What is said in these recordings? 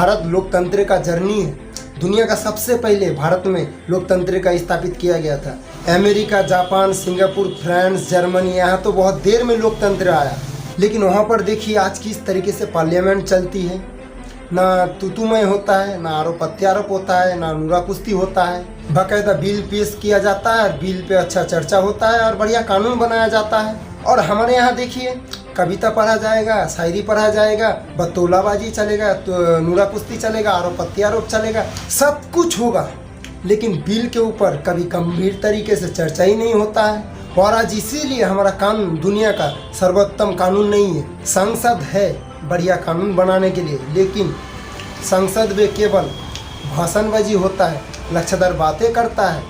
भारत लोकतंत्र का जर्नी है। दुनिया का सबसे पहले भारत में लोकतंत्र का स्थापित किया गया था। America, Japan, Singapore, France, Germany, यहाँ तो बहुत देर में लोकतंत्र आया। लेकिन वहाँ पर देखिए आज किस तरीके से पार्लियामेंट चलती है। ना तूतूमय होता है, ना आरोप प्रत्यारोप होता है, ना नूरा कुश्ती होता है। बाकायदा बिल पेश किया जाता है, बिल पे अच्छा चर्चा होता है और बढ़िया कानून बनाया जाता है। और हमारे यहाँ देखिए कविता पढ़ा जाएगा, शायरी पढ़ा जाएगा, बतौलाबाजी चलेगा, तो नूरा कुश्ती चलेगा, आरोप प्रत्यारोप चलेगा, सब कुछ होगा। लेकिन बिल के ऊपर कभी गंभीर तरीके से चर्चा ही नहीं होता है। और आज इसीलिए हमारा कानून दुनिया का सर्वोत्तम कानून नहीं है। संसद है बढ़िया कानून बनाने के लिए, लेकिन संसद में केवल भाषणबाजी होता है, लच्छेदार बातें करता है,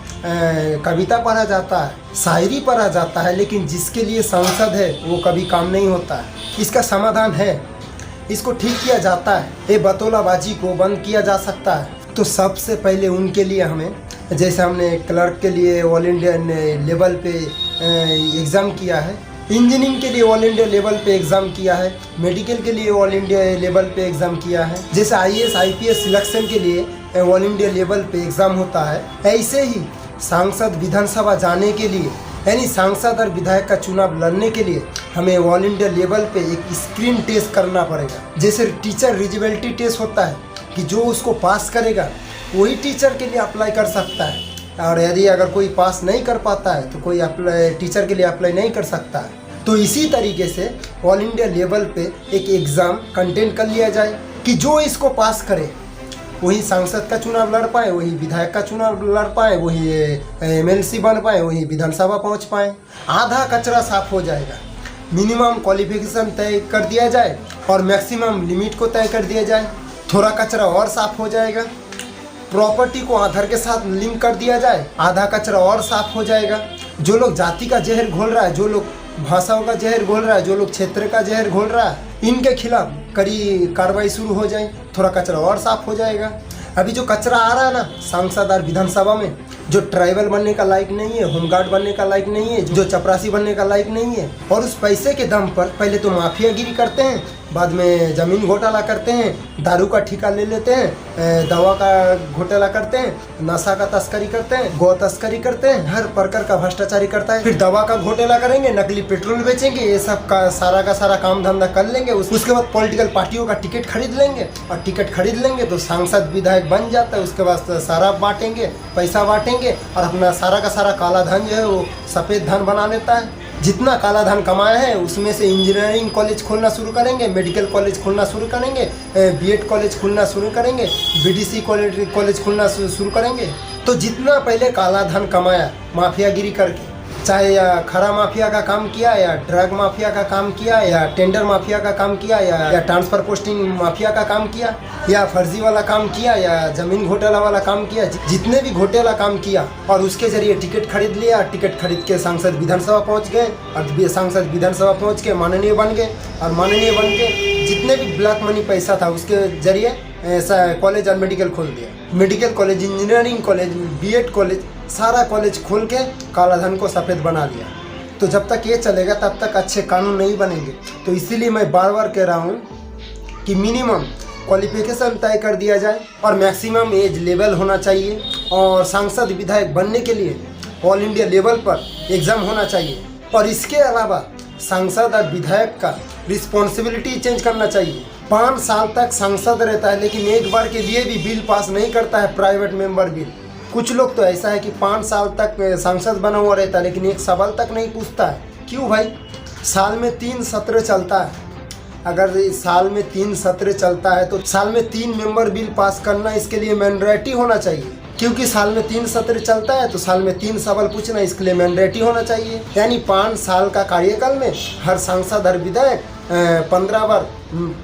कविता पढ़ा जाता है, शायरी पढ़ा जाता है, लेकिन जिसके लिए संसद है वो कभी काम नहीं होता है। इसका समाधान है, इसको ठीक किया जाता है, ये बतौलाबाजी को बंद किया जा सकता है। तो सबसे पहले उनके लिए हमें, जैसे हमने क्लर्क के लिए ऑल इंडिया लेवल पे एग्ज़ाम किया है, इंजीनियरिंग के लिए ऑल इंडिया लेवल पे एग्ज़ाम किया है, मेडिकल के लिए ऑल इंडिया लेवल पे एग्ज़ाम किया है, जैसे IAS IPS सिलेक्शन के लिए ऑल इंडिया लेवल पे एग्ज़ाम होता है, ऐसे ही सांसद विधानसभा जाने के लिए, यानी सांसद और विधायक का चुनाव लड़ने के लिए हमें ऑल इंडिया लेवल पे एक स्क्रीन टेस्ट करना पड़ेगा। जैसे टीचर एलिजिबिलिटी टेस्ट होता है कि जो उसको पास करेगा वही टीचर के लिए अप्लाई कर सकता है, और यदि अगर कोई पास नहीं कर पाता है तो कोई टीचर के लिए अप्लाई नहीं कर सकता है। तो इसी तरीके से ऑल इंडिया लेवल पे एक एग्ज़ाम कंटेंट कर लिया जाए कि जो इसको पास करे वही सांसद का चुनाव लड़ पाए, वही विधायक का चुनाव लड़ पाए, वही MLC बन पाए, वही विधानसभा पहुंच पाए। आधा कचरा साफ हो जाएगा। मिनिमम क्वालिफिकेशन तय कर दिया जाए और मैक्सिमम लिमिट को तय कर दिया जाए, थोड़ा कचरा और साफ हो जाएगा। प्रॉपर्टी को आधार के साथ लिंक कर दिया जाए, आधा कचरा और साफ हो जाएगा। जो लोग जाति का जहर घोल रहा है, जो लोग भाषाओं का जहर घोल रहा है, जो लोग क्षेत्र का जहर घोल रहा है, इनके खिलाफ कड़ी कार्रवाई शुरू हो जाए, थोड़ा कचरा और साफ हो जाएगा। अभी जो कचरा आ रहा है ना सांसद और विधानसभा में, जो ट्राइबल बनने का लायक नहीं है, होमगार्ड बनने का लायक नहीं है, जो चपरासी बनने का लायक नहीं है, और उस पैसे के दम पर पहले तो माफियागिरी करते हैं, बाद में ज़मीन घोटाला करते हैं, दारू का ठेका ले लेते हैं, दवा का घोटाला करते हैं, नशा का तस्करी करते हैं, गौ तस्करी करते हैं, हर प्रकार का भ्रष्टाचारी करता है। फिर दवा का घोटाला करेंगे, नकली पेट्रोल बेचेंगे, ये सब का सारा काम धंधा कर लेंगे। उसके बाद पॉलिटिकल पार्टियों का टिकट खरीद लेंगे, और टिकट खरीद लेंगे तो सांसद विधायक बन जाता है। उसके बाद शराब बांटेंगे, पैसा बांटेंगे, और अपना सारा का सारा काला धन जो है वो सफ़ेद धन बना लेता है। जितना काला धन कमाया है उसमें से इंजीनियरिंग कॉलेज खोलना शुरू करेंगे, मेडिकल कॉलेज खोलना शुरू करेंगे, BEd कॉलेज खोलना शुरू करेंगे, BDC कॉलेज खोलना शुरू करेंगे। तो जितना पहले काला धन कमाया माफियागिरी करके, चाहे या खरा माफिया का काम किया, या ड्रग माफिया का काम किया, या टेंडर माफिया का काम किया, या ट्रांसफर पोस्टिंग माफिया का काम किया, या फर्जी वाला काम किया, या जमीन घोटाला वाला काम किया, जितने भी घोटाला काम किया, और उसके जरिए टिकट खरीद लिया, टिकट खरीद के सांसद विधानसभा पहुंच गए, और सांसद विधानसभा पहुंच के माननीय बन गए, और माननीय बन के जितने भी ब्लैक मनी पैसा था उसके जरिए कॉलेज और मेडिकल खोल दिया। Medical college, engineering college, BEd college, सारा कॉलेज खोल के काला धन को सफ़ेद बना दिया। तो जब तक ये चलेगा तब तक अच्छे कानून नहीं बनेंगे। तो इसीलिए मैं बार बार कह रहा हूँ कि मिनिमम क्वालिफिकेशन तय कर दिया जाए और मैक्सिमम एज लेवल होना चाहिए, और सांसद विधायक बनने के लिए ऑल इंडिया लेवल पर एग्ज़ाम होना चाहिए। और इसके अलावा सांसद और विधायक का रिस्पॉन्सिबिलिटी चेंज करना चाहिए। 5 साल तक सांसद रहता है लेकिन एक बार के लिए भी बिल पास नहीं करता है, प्राइवेट मेंबर बिल। कुछ लोग तो ऐसा है कि 5 साल तक सांसद बना हुआ रहता है लेकिन एक सवाल तक नहीं पूछता है। क्यों भाई? साल में 3 सत्र चलता है। अगर साल में 3 सत्र चलता है तो साल में 3 मेंबर बिल पास करना इसके लिए मैंडेटरी होना चाहिए। क्योंकि साल में 3 सत्र चलता है तो साल में 3 सवाल पूछना इसके लिए मैंडेटरी होना चाहिए। यानी 5 साल का कार्यकाल में हर सांसद, हर विधायक 15 बार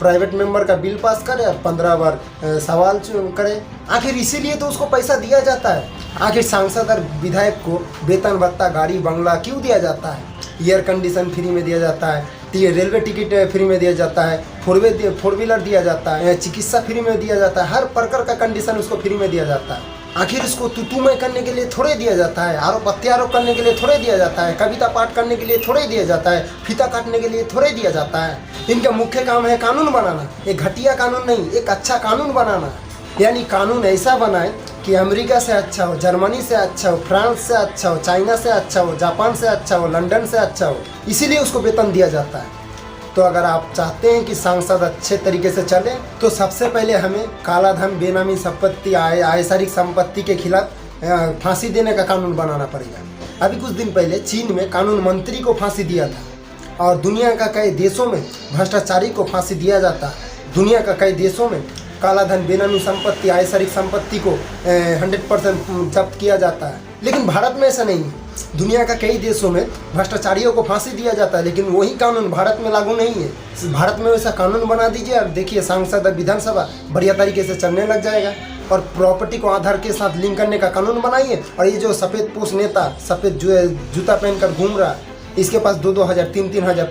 प्राइवेट मेंबर का बिल पास करे और 15 बार सवाल करे। आखिर इसीलिए तो उसको पैसा दिया जाता है। आखिर सांसद और विधायक को वेतन भत्ता, गाड़ी बंगला क्यों दिया जाता है? एयर कंडीशन फ्री में दिया जाता है, रेलवे टिकट फ्री में दिया जाता है, 4 व्हीलर दिया जाता है, चिकित्सा फ्री में दिया जाता है, हर प्रकार का कंडीशन उसको फ्री में दिया जाता है। आखिर इसको तू मैं करने के लिए थोड़े दिया जाता है, आरोप प्रत्यारोप करने के लिए थोड़े दिया जाता है, कविता पाठ करने के लिए थोड़े दिया जाता है, फीता काटने के लिए थोड़े दिया जाता है। इनका मुख्य काम है कानून बनाना, एक घटिया कानून नहीं, एक अच्छा कानून बनाना। यानी कानून ऐसा बनाए कि अमेरिका से अच्छा हो, जर्मनी से अच्छा हो, फ्रांस से अच्छा हो, चाइना से अच्छा हो, जापान से अच्छा हो, लंदन से अच्छा हो, इसीलिए उसको वेतन दिया जाता है। तो अगर आप चाहते हैं कि सांसद अच्छे तरीके से चले तो सबसे पहले हमें काला धन, बेनामी संपत्ति, आयसरिक संपत्ति के खिलाफ फांसी देने का कानून बनाना पड़ेगा। अभी कुछ दिन पहले चीन में कानून मंत्री को फांसी दिया था और दुनिया का कई देशों में भ्रष्टाचारी को फांसी दिया जाता है। दुनिया का कई देशों में काला धन, बेनामी संपत्ति, आयसरिक संपत्ति को 100% जब्त किया जाता है, लेकिन भारत में ऐसा नहीं है। दुनिया का कई देशों में भ्रष्टाचारियों को फांसी दिया जाता है, लेकिन वही कानून भारत में लागू नहीं है। भारत में वैसा कानून बना दीजिए और देखिए सांसद, विधानसभा बढ़िया तरीके से चलने लग जाएगा। और प्रॉपर्टी को आधार के साथ लिंक करने का कानून बनाइए। और ये जो सफ़ेद पोष नेता सफ़ेद जूता पहनकर घूम रहा है, इसके पास 2-2 हज़ार, 3-3 हज़ार,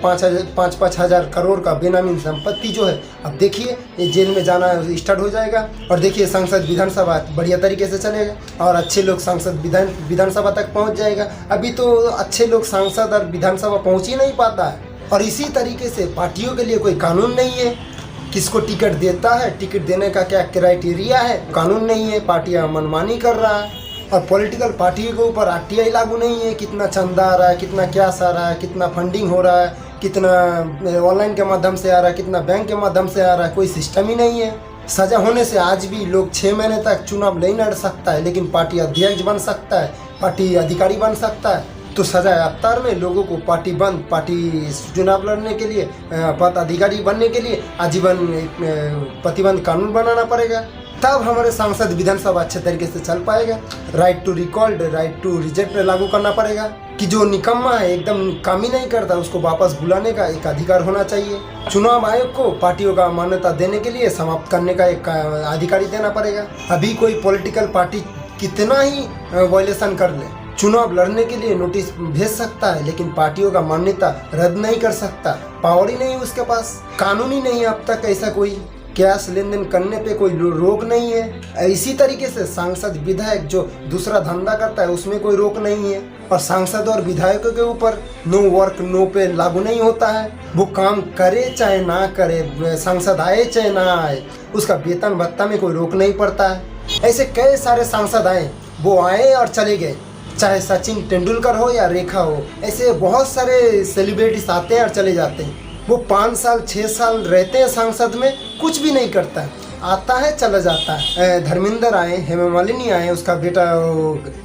5-5 हज़ार करोड़ का बेनामी संपत्ति जो है, अब देखिए ये जेल में जाना स्टार्ट हो जाएगा। और देखिए संसद विधानसभा बढ़िया तरीके से चलेगा और अच्छे लोग सांसद विधानसभा तक पहुंच जाएगा। अभी तो अच्छे लोग सांसद और विधानसभा पहुंच ही नहीं पाता है। और इसी तरीके से पार्टियों के लिए कोई कानून नहीं है, किसको टिकट देता है, टिकट देने का क्या क्राइटेरिया है, कानून नहीं है, पार्टियां मनमानी कर रहा है। और पॉलिटिकल पार्टियों के ऊपर आरटीआई लागू नहीं है, कितना चंदा आ रहा है, कितना कैश आ रहा है, कितना फंडिंग हो रहा है, कितना ऑनलाइन के माध्यम से आ रहा है, कितना बैंक के माध्यम से आ रहा है, कोई सिस्टम ही नहीं है। सजा होने से आज भी लोग 6 महीने तक चुनाव नहीं लड़ सकता है, लेकिन पार्टी अध्यक्ष बन सकता है, पार्टी अधिकारी बन सकता है। तो सजा याफ्तार में लोगों को पार्टी चुनाव लड़ने के लिए, पद अधिकारी बनने के लिए आजीवन प्रतिबंध कानून बनाना पड़ेगा, तब हमारे सांसद विधानसभा अच्छे तरीके से चल पाएगा। Right to recall, right to reject लागू करना पड़ेगा कि जो निकम्मा है, एकदम काम ही नहीं करता, उसको वापस बुलाने का एक अधिकार होना चाहिए। चुनाव आयोग को पार्टियों का मान्यता देने के लिए समाप्त करने का एक अधिकारी देना पड़ेगा। अभी कोई पॉलिटिकल पार्टी कितना ही वायलेशन कर ले, चुनाव लड़ने के लिए नोटिस भेज सकता है, लेकिन पार्टियों का मान्यता रद्द नहीं कर सकता। पावर ही नहीं उसके पास, कानून ही नहीं अब तक ऐसा कोई कैश लेन देन करने पे कोई रोक नहीं है। इसी तरीके से सांसद विधायक जो दूसरा धंधा करता है उसमें कोई रोक नहीं है। और सांसद और विधायकों के ऊपर नो वर्क नो पे लागू नहीं होता है। वो काम करे चाहे ना करे, सांसद आए चाहे ना आए, उसका वेतन भत्ता में कोई रोक नहीं पड़ता है। ऐसे कई सारे सांसद आए, वो आए और चले गए, चाहे सचिन तेंदुलकर हो या रेखा हो। ऐसे बहुत सारे सेलिब्रिटीज आते हैं और चले जाते हैं। वो 5 साल 6 साल रहते हैं सांसद में, कुछ भी नहीं करता है, आता है चला जाता है। धर्मेंद्र आए, हेमा मालिनी आए, उसका बेटा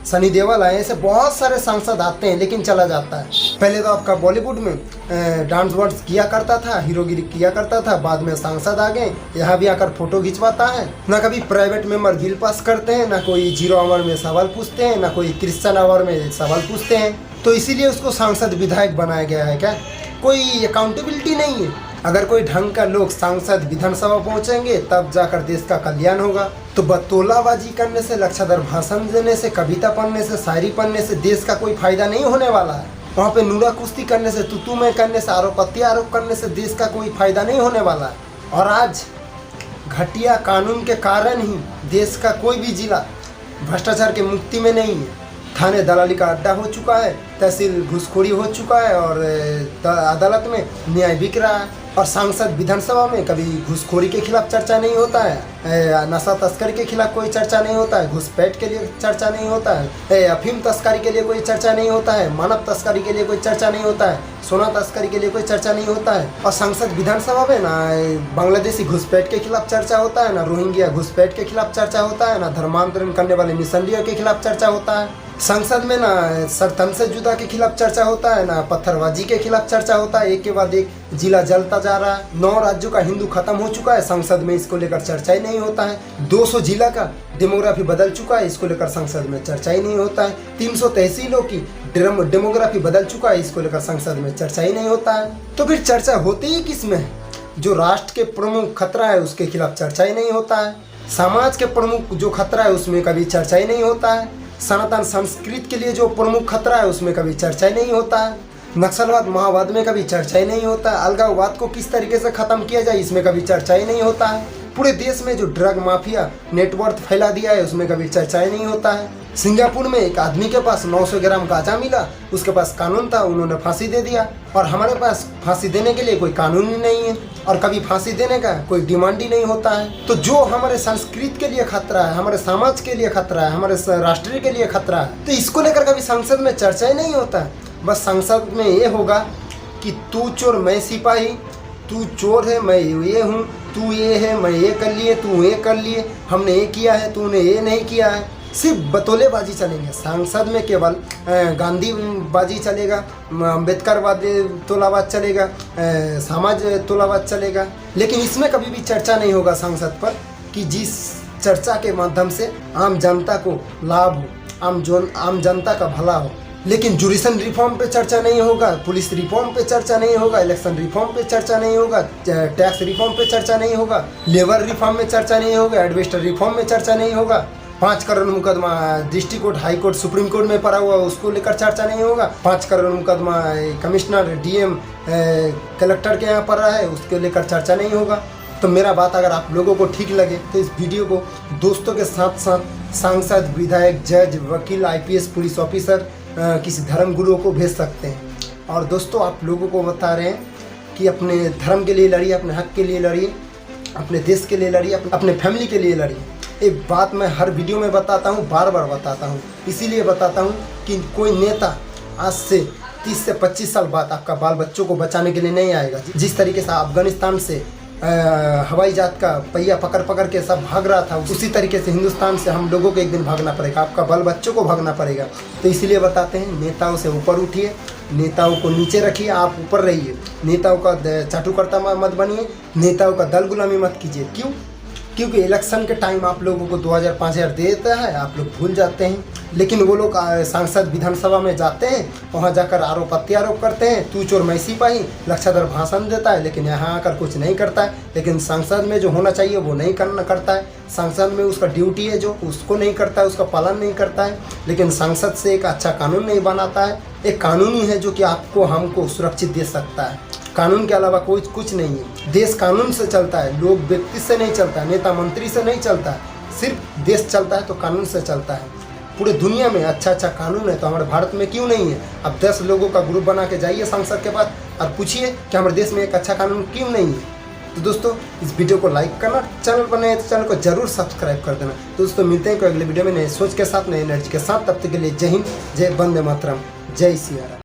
सनी देओल आए, ऐसे बहुत सारे सांसद आते हैं लेकिन चला जाता है। पहले तो आपका बॉलीवुड में डांस वांस किया करता था, हीरोगिरी किया करता था, बाद में सांसद आ गए, यहाँ भी आकर फोटो खिंचवाता है। ना कभी प्राइवेट मेंबर बिल पास करते हैं, ना कोई 0 आवर में सवाल पूछते हैं, ना कोई क्रिश्चियन आवर में सवाल पूछते हैं। तो इसीलिए उसको सांसद विधायक बनाया गया है। क्या कोई अकाउंटेबिलिटी नहीं है? अगर कोई ढंग का लोग सांसद विधानसभा पहुंचेंगे तब जाकर देश का कल्याण होगा। तो बतौलाबाजी करने से, लक्षाधर भाषण देने से, कविता पढ़ने से, शायरी पढ़ने से देश का कोई फायदा नहीं होने वाला है। वहाँ पे नूरा कुश्ती करने से, तू मैं करने से, आरोप प्रत्यारोप करने से देश का कोई फायदा नहीं होने वाला है। और आज घटिया कानून के कारण ही देश का कोई भी जिला भ्रष्टाचार के मुक्ति में नहीं है। थाने दलाली का अड्डा हो चुका है, तहसील घूसखोरी हो चुका है और अदालत में न्याय बिक रहा है। और सांसद विधानसभा में कभी घूसखोरी के खिलाफ चर्चा नहीं होता है, नशा तस्करी के खिलाफ कोई चर्चा नहीं होता है, घुसपैठ के लिए चर्चा नहीं होता है, अफीम तस्करी के लिए कोई चर्चा नहीं होता है, मानव तस्करी के लिए कोई चर्चा नहीं होता है, सोना तस्करी के लिए कोई चर्चा नहीं होता है। और सांसद विधानसभा में ना बांग्लादेशी घुसपैठ के खिलाफ चर्चा होता है, ना रोहिंग्या घुसपैठ के खिलाफ चर्चा होता है, ना धर्मांतरण करने वाले मिशनरियों के खिलाफ चर्चा होता है। संसद में ना सरतन से जुदा के खिलाफ चर्चा होता है, ना पत्थरबाजी के खिलाफ चर्चा होता है। एक के बाद एक जिला जलता जा रहा है। 9 राज्यों का हिंदू खत्म हो चुका है, संसद में इसको लेकर चर्चा ही नहीं होता है। 200 जिला का डेमोग्राफी बदल चुका है, इसको लेकर संसद में चर्चा ही नहीं होता है। 300 तहसीलों की डेमोग्राफी बदल चुका है, इसको लेकर संसद में चर्चा ही नहीं होता है। तो फिर चर्चा होती ही किस में है? जो राष्ट्र के प्रमुख खतरा है उसके खिलाफ चर्चा ही नहीं होता है। समाज के प्रमुख जो खतरा है उसमें कभी चर्चा ही नहीं होता है। सनातन संस्कृति के लिए जो प्रमुख खतरा है उसमें कभी चर्चा ही नहीं होता है। नक्सलवाद माओवाद में कभी चर्चा ही नहीं होता है। अलगाववाद को किस तरीके से खत्म किया जाए इसमें कभी चर्चा ही नहीं होता है। पूरे देश में जो ड्रग माफिया नेटवर्क फैला दिया है उसमें कभी चर्चा ही नहीं होता है। सिंगापुर में एक आदमी के पास 900 ग्राम गांजा मिला, उसके पास कानून था, उन्होंने फांसी दे दिया। और हमारे पास फांसी देने के लिए कोई कानून ही नहीं है और कभी फांसी देने का कोई डिमांड ही नहीं होता है। तो जो हमारे संस्कृति के लिए खतरा है, हमारे समाज के लिए खतरा है, हमारे राष्ट्र के लिए खतरा है, तो इसको लेकर कभी संसद में चर्चा ही नहीं होता है। बस संसद में ये होगा कि तू चोर मैं सिपाही, तू चोर है मैं ये हूँ, तू ये है मैं ये कर लिए, तू ये कर लिए, हमने ये किया है तूने ये नहीं किया है। सिर्फ बतौलेबाजी चलेंगे संसद में, केवल गांधीबाजी चलेगा, अम्बेडकर तोलाबाज चलेगा, समाज तोलाबाज चलेगा। लेकिन इसमें कभी भी चर्चा नहीं होगा संसद पर कि जिस चर्चा के माध्यम से आम जनता को लाभ हो, आम जनता का भला हो। लेकिन जुडिशन रिफॉर्म पे चर्चा नहीं होगा, पुलिस रिफॉर्म पे चर्चा नहीं होगा, इलेक्शन रिफॉर्म पे चर्चा नहीं होगा, टैक्स रिफॉर्म पे चर्चा नहीं होगा, लेबर रिफॉर्म में चर्चा नहीं होगा, एडमिनिस्टर रिफॉर्म में चर्चा नहीं होगा, 5 करोड़ मुकदमा district court, high court, supreme court में पड़ा हुआ उसको लेकर चर्चा नहीं होगा, 5 करोड़ मुकदमा कमिश्नर डीएम कलेक्टर के यहाँ पड़ा है उसके लेकर चर्चा नहीं होगा। तो मेरा बात अगर आप लोगों को ठीक लगे तो इस वीडियो को दोस्तों के साथ साथ सांसद, विधायक, जज, वकील, IPS, पुलिस ऑफिसर, किसी धर्म गुरुओं को भेज सकते हैं। और दोस्तों आप लोगों को बता रहे हैं कि अपने धर्म के लिए लड़िए, अपने हक के लिए लड़िए, अपने देश के लिए लड़िए, अपने फैमिली के लिए लड़िए। एक बात मैं हर वीडियो में बताता हूँ, बार बार बताता हूँ, इसीलिए बताता हूँ कि कोई नेता आज से 30 से 25 साल बाद आपका बाल बच्चों को बचाने के लिए नहीं आएगा। जिस तरीके से अफगानिस्तान से हवाई जहाज का पहिया पकड़ के सब भाग रहा था, उसी तरीके से हिंदुस्तान से हम लोगों को एक दिन भागना पड़ेगा, आपका बाल बच्चों को भागना पड़ेगा। तो इसीलिए बताते हैं नेताओं से ऊपर उठिए, नेताओं को नीचे रखिए, आप ऊपर रहिए। नेताओं का चाटुकर्ता मत बनिए, नेताओं का दल गुलामी मत कीजिए। क्यों? क्योंकि इलेक्शन के टाइम आप लोगों को 2000-5000 देता है, आप लोग भूल जाते हैं। लेकिन वो लोग सांसद विधानसभा में जाते हैं, वहाँ जाकर आरोप करते हैं, तू चोर मैं सिपाही, लक्षाधर भाषण देता है, लेकिन यहाँ आकर कुछ नहीं करता है। लेकिन सांसद में जो होना चाहिए वो नहीं करता है, सांसद में उसका ड्यूटी है जो उसको नहीं करता है, उसका पालन नहीं करता है। लेकिन सांसद से एक अच्छा कानून नहीं बनाता है। एक कानून ही है जो कि आपको हमको सुरक्षित दे सकता है। कानून के अलावा कोई कुछ नहीं है। देश कानून से चलता है, लोग व्यक्ति से नहीं चलता, नेता मंत्री से नहीं चलता है। सिर्फ देश चलता है तो कानून से चलता है। पूरे दुनिया में अच्छा कानून है तो हमारे भारत में क्यों नहीं है? अब 10 लोगों का ग्रुप बना के जाइए संसद के पास और पूछिए कि हमारे देश में एक अच्छा कानून क्यों नहीं है। तो दोस्तों इस वीडियो को लाइक करना, चैनल पर नए हैं तो चैनल को जरूर सब्सक्राइब कर देना। दोस्तों मिलते हैं कोई अगले वीडियो में नए सोच के साथ, नए एनर्जी के साथ। तब तक के लिए जय हिंद, जय वंदे मातरम, जय सिया राम।